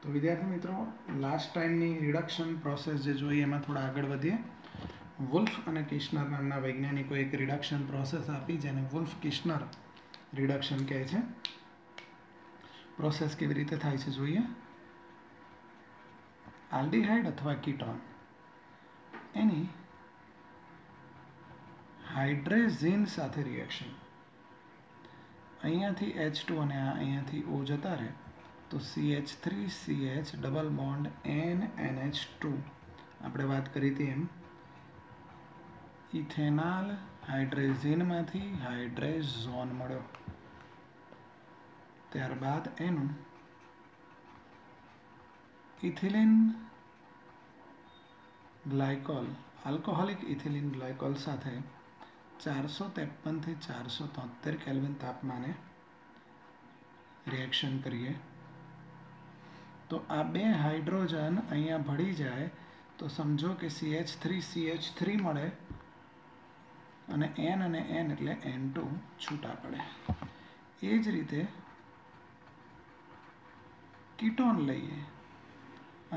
तो विद्यार्थी मित्रों लास्ट टाइमनी रिडक्शन प्रोसेस जे जोई एमां थोड़ा आगळ वधीए। वुल्फ અને કિશ્નર નામના વૈજ્ઞાનિકોએ એક રિડક્શન પ્રોસેસ આપી જેને વુલ્ફ કિશ્નર રિડક્શન કહે છે। પ્રોસેસ કેવી રીતે થાય છે જોઈએ। આલ્ડીહાઇડ અથવા કીટોન એની હાઇડ્રેઝીન સાથે રિએક્શન, અહીંયાથી H2 અને અહીંયાથી O જતા રહે તો CH3CH ડબલ બોન્ડ NNH2 આપણે વાત કરી હતી એમ ઇથેનાલ હાઇડ્રેઝીનમાંથી હાઇડ્રેઝોન મળ્યો। ત્યારબાદ એનું ethylene glycol alcoholic ethylene glycol સાથે 453 થી 473 કેલ્વિન તાપમાને રિએક્શન કરીએ તો આ બે હાઇડ્રોજન અહીંયા ભળી જાય તો સમજો કે CH3CH3 મળે અને N અને N એટલે N2 છૂટા પડે। એ જ રીતે કીટોન લઈએ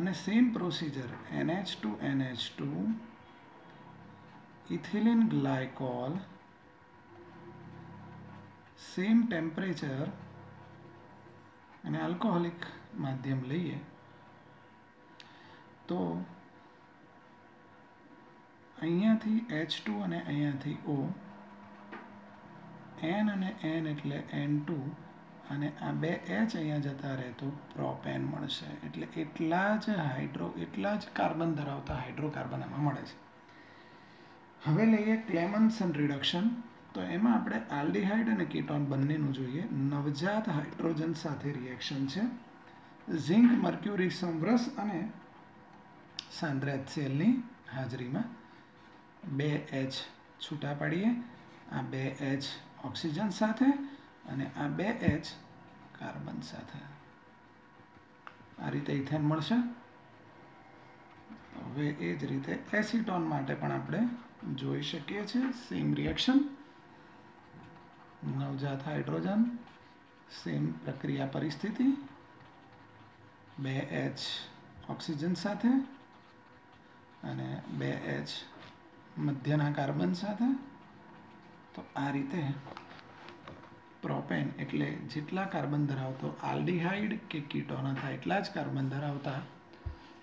અને same procedure NH2NH2 ethylene glycol same temperature અને આલ્કોહોલિક માધ્યમ લઈએ તો અહીંયાથી H2 અને અહીંયાથી O, N અને N એટલે N2 અને આ બે H અહીંયા જતા રહે તો પ્રોપેન મળશે। એટલે એટલા જ કાર્બન ધરાવતા હાઇડ્રોકાર્બન આમાં મળે છે। હવે લઈએ ક્લેમન્સન રિડક્શન। તો એમાં આપણે આલ્ડીહાઇડ અને કીટોન બંનેનું જોઈએ। નવજાત હાઇડ્રોજન સાથે રિએક્શન છે। ઝિંક મર્ક્યુરી સમરસ અને સાંદ્ર HClની હાજરીમાં 2 H છૂટા પાડીએ, આ 2 H ઓક્સિજન સાથે અને આ 2 H કાર્બન સાથે, આ રીતે ઇથેન મળશે। હવે એ જ રીતે એસિટોન માટે પણ આપણે જોઈ શકીએ છીએ સેમ રિએક્શન। નવજાત હાઇડ્રોજન, સેમ પ્રક્રિયા પરિસ્થિતિ, 2 H ઓક્સિજન સાથે અને 2 H મધ્યના કાર્બન સાથે। તો આ રીતે પ્રોપેન એટલે જેટલા કાર્બન ધરાવતો આલ્ડીહાઇડ કે કીટોન હતા એટલા જ કાર્બન ધરાવતા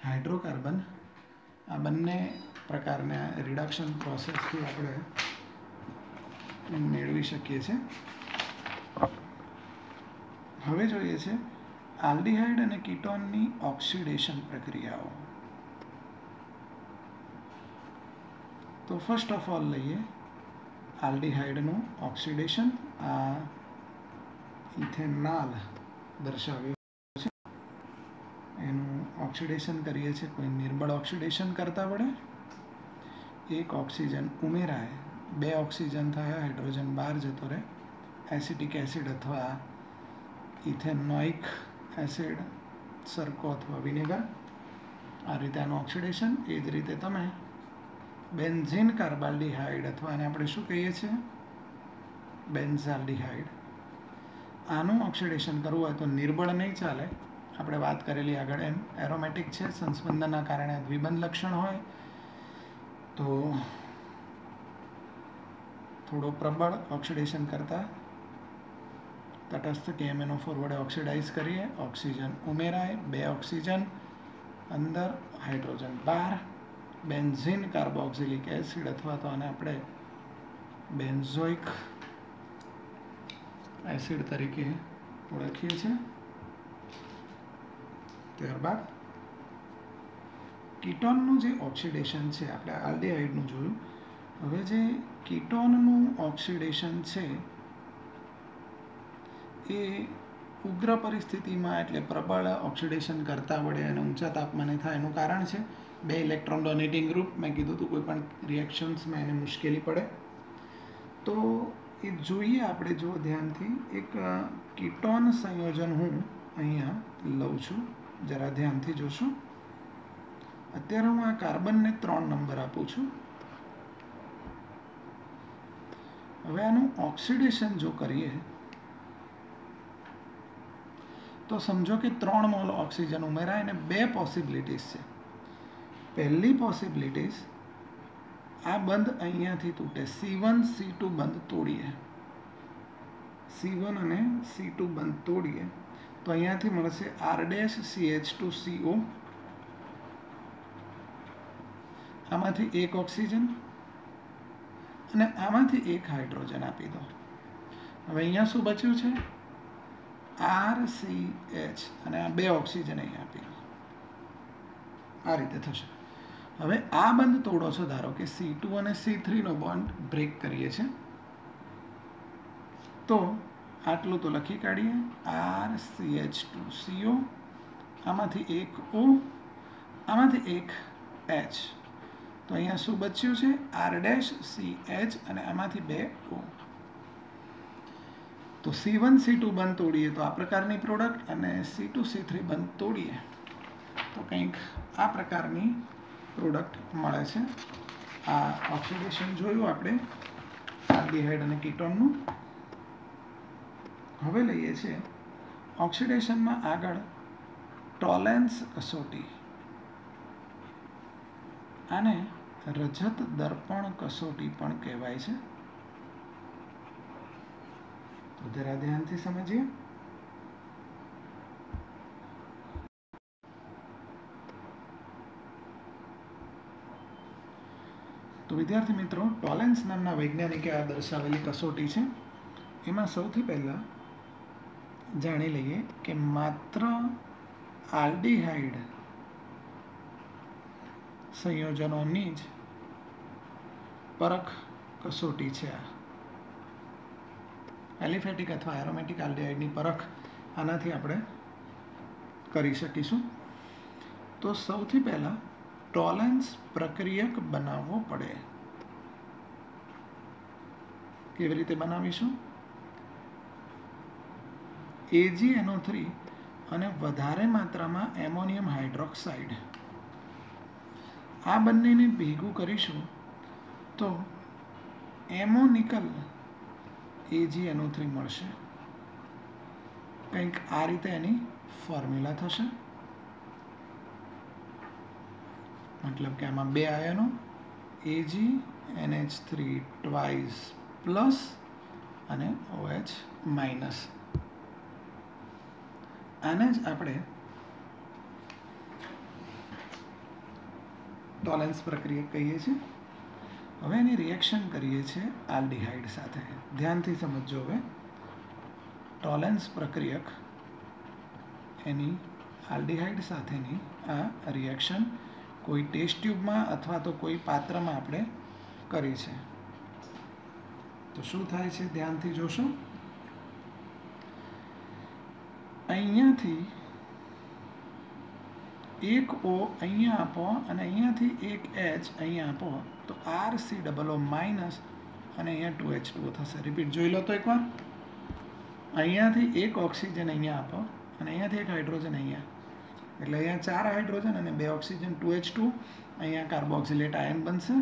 હાઇડ્રોકાર્બન આ બંને પ્રકારના રિડક્શન પ્રોસેસથી આપણે મેળવી શકીએ છીએ। હવે જોઈએ છે આલ્ડીહાઇડ અને કીટોનની ઓક્સિડેશન પ્રક્રિયાઓ। તો ફર્સ્ટ ઓફ ઓલ લઈએ આલ્ડીહાઇડનું ઓક્સિડેશન। આ ઇથેનાલ દર્શાવ્યું છે, એનું ઓક્સિડેશન કરીએ છીએ કોઈ નિર્બળ ઓક્સિડેશન કરતા વડે। એક ઓક્સિજન ઉમેરાય, 2 ઓક્સિજન થયા, હાઇડ્રોજન બહાર જતો રહે, એસિટિક એસિડ અથવા ઇથેનોઇક એસિડ, સરકો અથવા વિનેગર, આ રીતે આનું ઓક્સિડેશન। એ જ રીતે તમે બેન્ઝીન કાર્બાલ્ડીહાઇડ અથવા આને આપણે શું કહીએ છીએ બેન્ઝાલ્ડીહાઇડ, આનું ઓક્સિડેશન કરવું હોય તો નિર્બળ નહીં ચાલે, આપણે વાત કરેલી આગળ એમ એરોમેટિક છે, સંસ્પંદનના કારણે દ્વિબંધ લક્ષણ હોય તો થોડો પ્રબળ ઓક્સિડેશન કરતા તટસ્થ KMnO4 વડે ઓક્સિડાઇઝ કરીએ, ઓક્સિજન ઉમેરાય, 2 ઓક્સિજન અંદર, હાઇડ્રોજન બહાર, બેન્ઝીન કાર્બોક્સિલિક એસિડ અથવા તો આને આપણે બેન્ઝોઇક એસિડ તરીકે ઓળખીએ છીએ। ત્યારબાદ કીટોનનું જે ઓક્સિડેશન છે, આપણે આલ્ડીહાઇડનું જોયું, હવે જે કીટોનનું ઓક્સિડેશન છે એ ઉગ્ર પરિસ્થિતિમાં એટલે પ્રબળ ઓક્સિડેશન કરતા વડે અને ઊંચા તાપમાને થાય એનું કારણ છે 2 ઇલેક્ટ્રોન ડોનેટિંગ ગ્રુપ। મેં કીધું હતું કોઈ પણ રિએક્શન્સમાં એને મુશ્કેલી પડે તો એ જોઈએ આપણે જો ધ્યાનથી। એક કીટોન સંયોજન હું અહીંયા લઉં છું, જરા ધ્યાનથી જોશો। અત્યારે હું આ કાર્બનને 3 નંબર આપું છું। હવે આનું ઓક્સિડેશન જો કરીએ तो समझो कि 3 मोल ऑक्सीजन उमेराय અને 2 પોસિબિલિટીઝ છે. પહેલી પોસિબિલિટીઝ આ બંધ અહીંયાથી તૂટે, C1 C2 બંધ તોડીએ, C1 અને C2 બંધ તોડીએ તો અહીંયાથી મળશે R-CH2CO. આમાંથી એક ઓક્સિજન અને આમાંથી એક હાઇડ્રોજન આપી દો. હવે અહીંયા શું બચ્યું છે? RCH અને આ 2 ઓક્સિજન અહીંયા આપી દો. આ રીતે થશે. હવે આ બંધ તોડો છો, ધારો કે C2 અને C3 નો બોન્ડ બ્રેક કરીએ છીએ, તો આટલું તો લખી કાઢીએ, RCH2CO, આમાંથી એક O, આમાંથી એક H, તો અહીંયા શું બચ્યું છે? R-CH અને આમાંથી 2 O. તો C1 C2 બંધ તોડીએ તો આ પ્રકારની પ્રોડક્ટ, અને C2 C3 બંધ તોડીએ તો કંઈક આ પ્રકારની પ્રોડક્ટ મળે છે. આ ઓક્સિડેશન જોયું આપણે આલ્ડીહાઇડ અને કીટોનનું. હવે લઈએ છીએ ઓક્સિડેશનમાં આગળ ટોલેન્સ કસોટી. આને રજત દર્પણ કસોટી પણ કહેવાય છે. તો જરા ધ્યાનથી સમજીએ. તો વિદ્યાર્થી મિત્રો, ટોલેન્સ નામના વૈજ્ઞાનિકે આ દર્શાવેલી કસોટી છે. એમાં સૌથી પહેલા જાણી લઈએ કે માત્ર આલ્ડીહાઇડ સંયોજનોની જ પરખ કસોટી છે. આ એલિફેટિક અથવા એરોમેટિક આલ્ડીહાઇડની પરખ આનાથી આપણે કરી શકીશું. તો સૌથી પહેલા ટોલેન્સ પ્રક્રિયક બનાવવો પડે. કેવી રીતે બનાવીશું? AgNO3 અને વધારે માત્રામાં એમોનિયમ હાઇડ્રોક્સાઇડ, આ બંનેને ભેગું કરીશું તો એમોનિકલ AgNO3 મળશે. કંઈક આ રીતે એની ફોર્મ્યુલા થશે. મતલબ કે આમાં 2 આયનો AgNH3 ટ્વાઇસ પ્લસ અને OH માઇનસ. આને જ આપણે ટોલેન્સ પ્રક્રિયક કહીએ છીએ. હવે એની રિએક્શન કરીએ છીએ આલ્ડીહાઇડ સાથે. ધ્યાનથી સમજો. હવે ટોલેન્સ પ્રક્રિયક એની આલ્ડીહાઇડ સાથેની આ રિએક્શન કોઈ ટેસ્ટ ટ્યુબમાં અથવા તો કોઈ પાત્રમાં આપણે કરી છે. તો શું થાય છે? ધ્યાનથી જોશો. અહીંયાથી એક O અહીંયા આપો અને અહીંયાથી એક H અહીંયા આપો તો RCOO માઇનસ અને અહીંયા 2H2O થશે. રિપીટ જોઈ લો તો એકવાર. અહીંયાથી એક ઓક્સિજન અહીંયા આપો અને અહીંયાથી એક હાઇડ્રોજન અહીંયા, એટલે અહીંયા 4 હાઇડ્રોજન અને 2 ઓક્સિજન 2H2. અહીંયા કાર્બોક્સિલેટ આયન બનશે.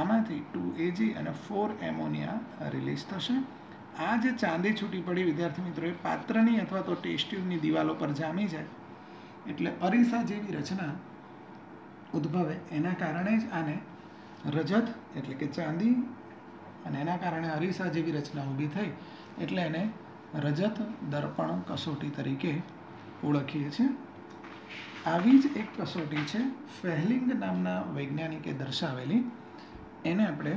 આમાંથી 2 Ag અને 4 એમોનિયા રિલીઝ થશે. આ જે ચાંદી છૂટી પડી વિદ્યાર્થી મિત્રો, એ પાત્રની અથવા તો ટેસ્ટ ટ્યુબની દિવાલો પર જામી જાય એટલે અરીસા જેવી રચના ઉદ્ભવે. એના કારણે જ આને રજત એટલે કે ચાંદી, અને એના કારણે અરીસા જેવી રચના ઊભી થઈ એટલે એને રજત દર્પણ કસોટી તરીકે ઓળખીએ છીએ. આવી જ એક કસોટી છે ફેહલિંગ નામના વૈજ્ઞાનિકે દર્શાવેલી. એને આપણે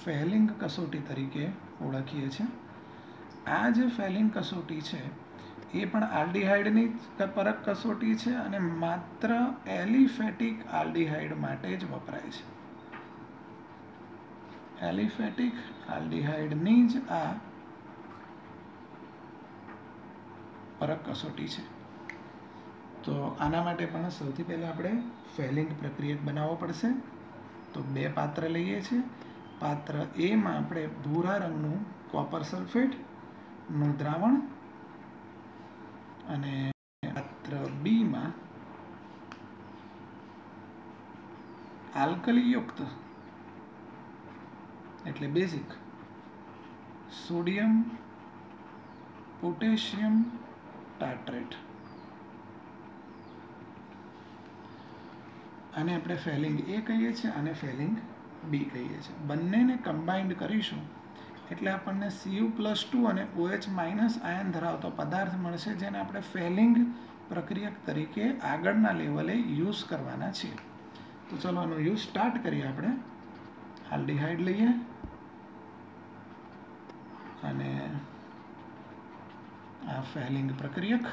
ફેહલિંગ કસોટી તરીકે ઓળખીએ છીએ. આ જે ફેહલિંગ કસોટી છે એ પણ આલ્ડીહાઇડની પરખ કસોટી છે અને માત્ર એલિફેટિક આલ્ડીહાઇડ માટે જ વપરાય છે. એલિફેટિક આલ્ડીહાઇડની જ આ પરખ કસોટી છે. તો આના માટે પણ સૌથી પહેલાં આપણે ફેહલિંગ પ્રક્રિયક બનાવવો પડશે. તો 2 પાત્ર લઈએ છીએ. પાત્ર એમાં આપણે ભૂરા રંગનું કોપર સલ્ફેટનું દ્રાવણ અને પાત્ર બીમાં આલ્કલીયુક્ત એટલે બેઝિક સોડિયમ પોટેશિયમ આને આપણે ફેલિંગ એ કહીએ છીએ, આને ફેલિંગ બી કહીએ છીએ. બંનેને કમ્બાઇન્ડ કરીશું એટલે આપણને Cu+2 અને OH- આયન ધરાવતો પદાર્થ મળશે, જેને આપણે ફેલિંગ પ્રક્રિયક તરીકે આગળના લેવલે યુઝ કરવાના છીએ. તો ચલો આનો યુઝ સ્ટાર્ટ કરીએ. આપણે આલ્ડીહાઇડ લઈએ અને આ ફેલિંગ પ્રક્રિયક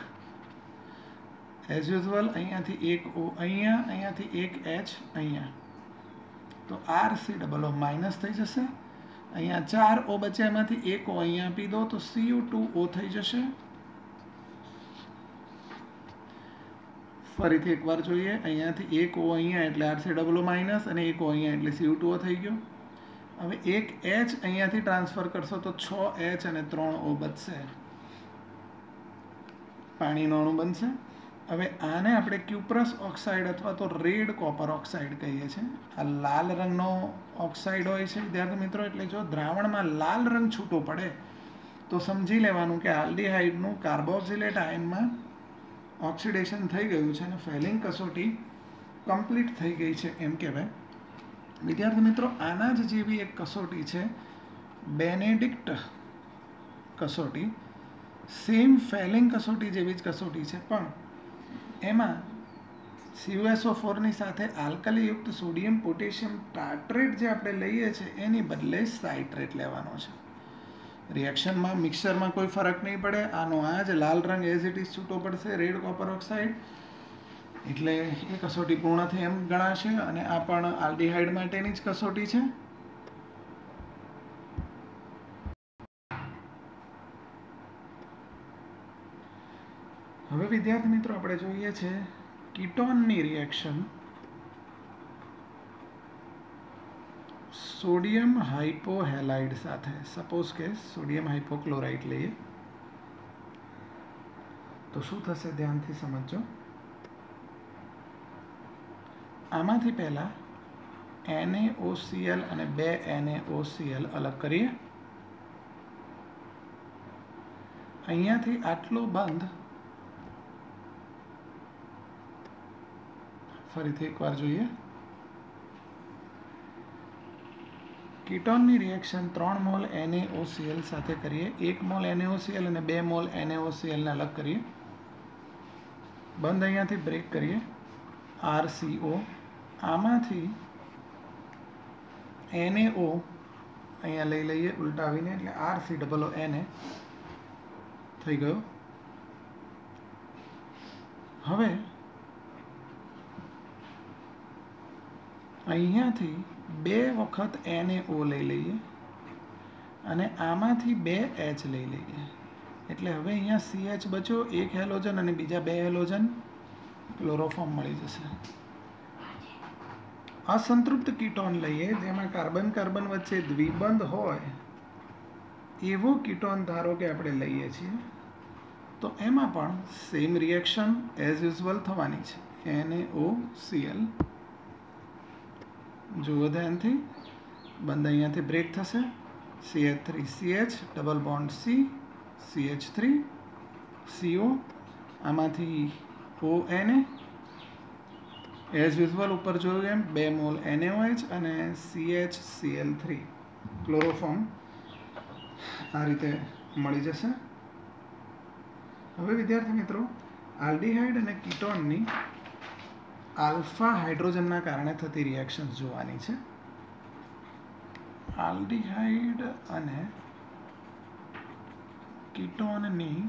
એઝ યુઝ્યુઅલ અહીંયાથી એક O અહીંયાથી એક H અહીંયા, તો RC=- થઈ જશે. અહીંયા 4 O બચે, એમાંથી એક O અહીંયા આપી દો તો Cu2O થઈ જશે. ફરીથી એકવાર જોઈએ. અહીંયાથી એક O અહીંયા એટલે RC=- અને એક O અહીંયા એટલે Cu2O થઈ ગયો. હવે એક H અહીંયાથી ટ્રાન્સફર કરશો તો 6H અને 3O બચશે, પાણીનો અણુ બનશે. હવે આને આપણે ક્યુપ્રસ ઓક્સાઇડ અથવા તો રેડ કોપર ઓક્સાઇડ કહીએ છીએ. આ લાલ રંગનો ઓક્સાઇડ હોય છે વિદ્યાર્થી મિત્રો. એટલે જો દ્રાવણમાં લાલ રંગ છૂટો પડે તો સમજી લેવાનું કે આલ્ડીહાઇડનું કાર્બોક્સિલેટ આયનમાં ઓક્સિડેશન થઈ ગયું છે અને ફેલિંગ કસોટી કમ્પ્લીટ થઈ ગઈ છે એમ કહેવાય. વિદ્યાર્થી મિત્રો, આના જ જેવી એક કસોટી છે બેનેડિક્ટ કસોટી. સેમ ફેલિંગ કસોટી જેવી જ કસોટી છે, પણ એમાં CuSO4 ની સાથે આલ્કલીયુક્ત સોડિયમ પોટેશિયમ ટાર્ટ્રેટ જે આપણે લઈએ છીએ એની બદલે સાઇટ્રેટ લેવાનો છે. રિએક્શનમાં મિક્સરમાં કોઈ ફરક નહીં પડે. આનો આ જ લાલ રંગ એઝ ઇટ ઇઝ છૂટો પડશે, રેડ કોપર ઓક્સાઇડ. એટલે એ કસોટી પૂર્ણ થઈ એમ ગણાશે અને આ પણ આલ્ડીહાઇડ માટેની જ કસોટી છે. હવે વિદ્યાર્થી મિત્રો, આપણે જોઈએ છે કીટોનની રિએક્શન સોડિયમ હાઇપોહેલાઇડ સાથે. સપોઝ કે સોડિયમ હાઇપોક્લોરાઇડ લઈએ તો શું થશે ધ્યાનથી સમજજો. આમાંથી પહેલા NaOCl અને 2 NaOCl અલગ કરીએ. અહીંયાથી આટલો બંધ ફરીથી એકવાર જોઈએ. કીટોનની રિએક્શન 3 મોલ NaOCl સાથે કરીએ. 1 મોલ NaOCl અને 2 મોલ NaOCl ને અલગ કરીએ. બંધ અહીંયાથી બ્રેક કરીએ. RCO આમાંથી NaO અહીંયા લઈ લઈએ ઉલટાવીને, એટલે RC=Na થઈ ગયો. હવે અહીંયાથી 2 વખત NaO લઈ લઈએ અને આમાંથી 2 H લઈ લઈએ. એટલે હવે અહીંયા CH બચ્યો, એક હેલોજન અને બીજા 2 હેલોજન, ક્લોરોફોર્મ મળી જશે. અસંતૃપ્ત કીટોન લઈએ જેમાં કાર્બન કાર્બન વચ્ચે દ્વિબંધ હોય એવો કીટોન ધારો કે આપણે લઈએ છીએ, તો એમાં પણ સેમ રિએક્શન એઝ યુઝ્યુઅલ થવાની છે. NaOCl જુઓ ધ્યાનથી, બંધ અહીંયાથી બ્રેક થશે. CH3CH double bond C, CH3 CO, આમાંથી ONa એઝ યુઝ્યુઅલ ઉપર જોયું એમ 2 મોલ NaOH અને CHCl3 ક્લોરોફોર્મ આ રીતે મળી જશે. હવે વિદ્યાર્થી મિત્રો, આલ્ડીહાઇડ અને કીટોનની આલ્ફા હાઇડ્રોજનના કારણે થતી રિએક્શન્સ જોવાની છે. આલ્ડીહાઇડ અને કીટોનની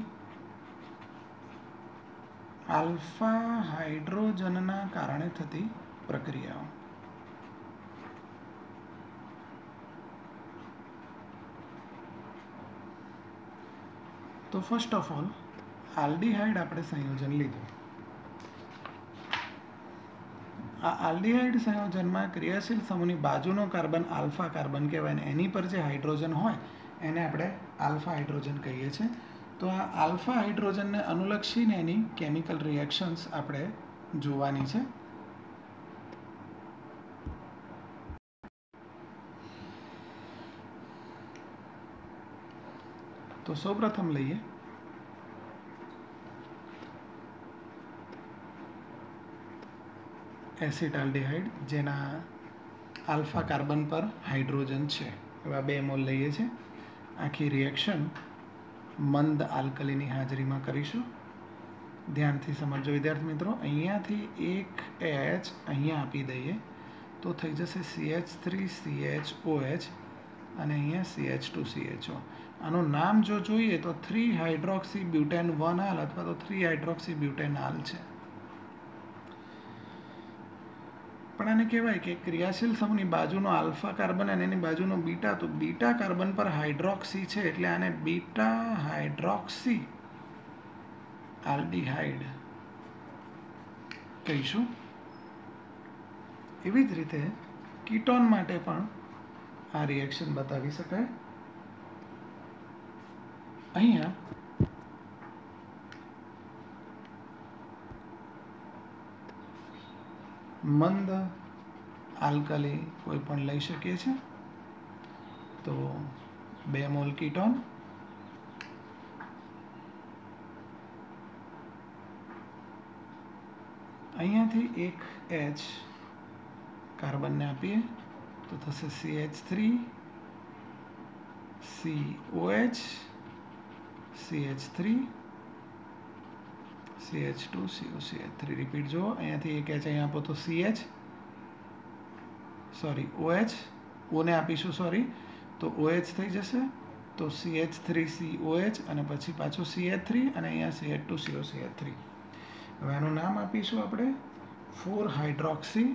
આલ્ફા હાઇડ્રોજનના કારણે થતી પ્રક્રિયાઓ. તો ફર્સ્ટ ઓફ ઓલ આલ્ડીહાઇડ આપણે સંયોજન લીધું. આ આલ્ડીહાઇડ સંયોજનમાં ક્રિયાશીલ સમૂહની બાજુનો કાર્બન આલ્ફા કાર્બન કહેવાય ને એની પર જે હાઇડ્રોજન હોય એને આપણે આલ્ફા હાઇડ્રોજન કહીએ છીએ. તો આ આલ્ફા હાઇડ્રોજનને અનુલક્ષીને એની કેમિકલ રિએક્શન્સ આપણે જોવાની છે. તો સૌપ્રથમ લઈએ એસિટાલ્ડિહાઇડ જેના આલ્ફા કાર્બન પર હાઇડ્રોજન છે એવા 2 મોલ લઈએ છીએ. આખી રિએક્શન મંદ આલ્કલીની હાજરીમાં કરીશું. ધ્યાનથી સમજો વિદ્યાર્થી મિત્રો. અહીંયાથી એક H અહીંયા આપી દઈએ તો થઈ જશે CH3CHOH અને અહીંયા CH2CHO. આનું નામ જો જોઈએ તો 3 હાઇડ્રોક્સી બ્યુટેન 1 આલ અથવા તો 3 હાઇડ્રોક્સી બ્યુટેન આલ છે. પણ આને કહેવાય કે ક્રિયાશીલ સમૂહની બાજુનો આલ્ફા કાર્બન અને એની બાજુનો બીટા, તો બીટા કાર્બન પર હાઇડ્રોક્સી છે એટલે આને બીટા હાઇડ્રોક્સી આલ્ડીહાઇડ કહીશું. એવી જ રીતે કીટોન માટે પણ આ રિએક્શન બતાવી શકાય. અહીંયા મંદ આલ્કલી કોઈ પણ લઈ શકીએ છીએ. તો 2 મોલ કીટોન, અહીંયાથી એક H કાર્બનને આપીએ તો થશે CH3COH CH3 CH2COCH3. રિપીટ જુઓ. અહીંયાથી એક H અહીંયા આપો તો OH, ઓને આપીશું તો OH થઈ જશે. તો CH3COH અને પછી પાછું CH3 અને અહીંયા CH2COCH3. હવે આનું નામ આપીશું આપણે 4 હાઇડ્રોક્સી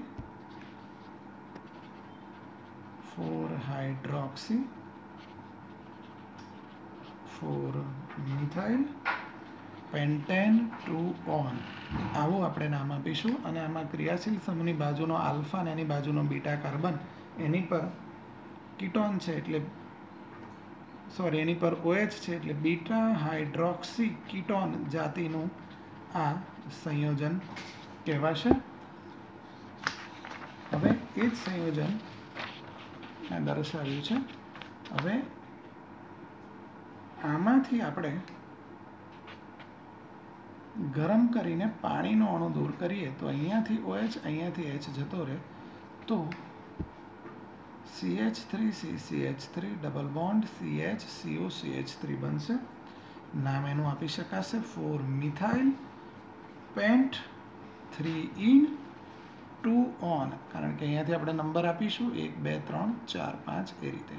4 મિથાઇલ પેન્ટેન 2 ઓન, આવું આપણે નામ આપીશું. અને આમાં ક્રિયાશીલ સમૂહની બાજુનો આલ્ફા અને એની બાજુનો બીટા કાર્બન એની પર કીટોન છે એટલે એની પર OH છે એટલે બીટા હાઇડ્રોક્સી કીટોન જાતિનું આ સંયોજન કહેવાશે. હવે એ જ સંયોજન દર્શાવ્યું છે. હવે આમાંથી આપણે ગરમ કરીને પાણીનો અણુ દૂર કરીએ તો અહીંયાથી OH અહીંયાથી H જતો રહે તો CH3CCH3 ડબલ બોન્ડ CHCOCH3 બનશે. નામ એનું આપી શકાશે 4 મિથાઇલ પેન્ટ 3 ઇન 2 ઓન, કારણ કે અહીંયાથી આપણે નંબર આપીશું 1 2 3 4 5 એ રીતે.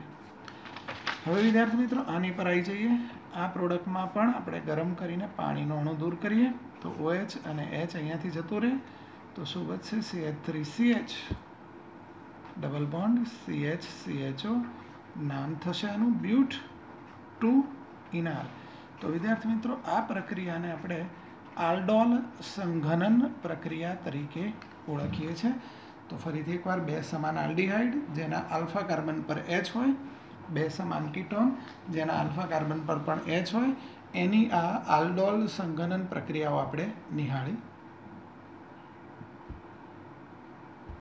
હવે વિદ્યાર્થી મિત્રો આની પર આવી જઈએ. આ પ્રોડક્ટમાં પણ આપણે ગરમ કરીને પાણીનો અણુ દૂર કરીએ તો OH અને H અહીંયાથી જતો રહે તો શું બચશે CH3CH ડબલ બોન્ડ CHCHO. નામ થશે આનું બ્યુટ 2 ઇનાલ. તો વિદ્યાર્થી મિત્રો આ પ્રક્રિયાને આપણે આલ્ડોલ સંઘનન પ્રક્રિયા તરીકે ઓળખીએ છીએ. તો ફરીથી એકવાર 2 સમાન આલ્ડીહાઇડ જેના આલ્ફા કાર્બન પર H હોય, 2 સમાન કીટોન જેના આલ્ફા કાર્બન પર પણ H હોય, એની આ આલ્ડોલ સંઘનન પ્રક્રિયાઓ આપણે નિહાળી.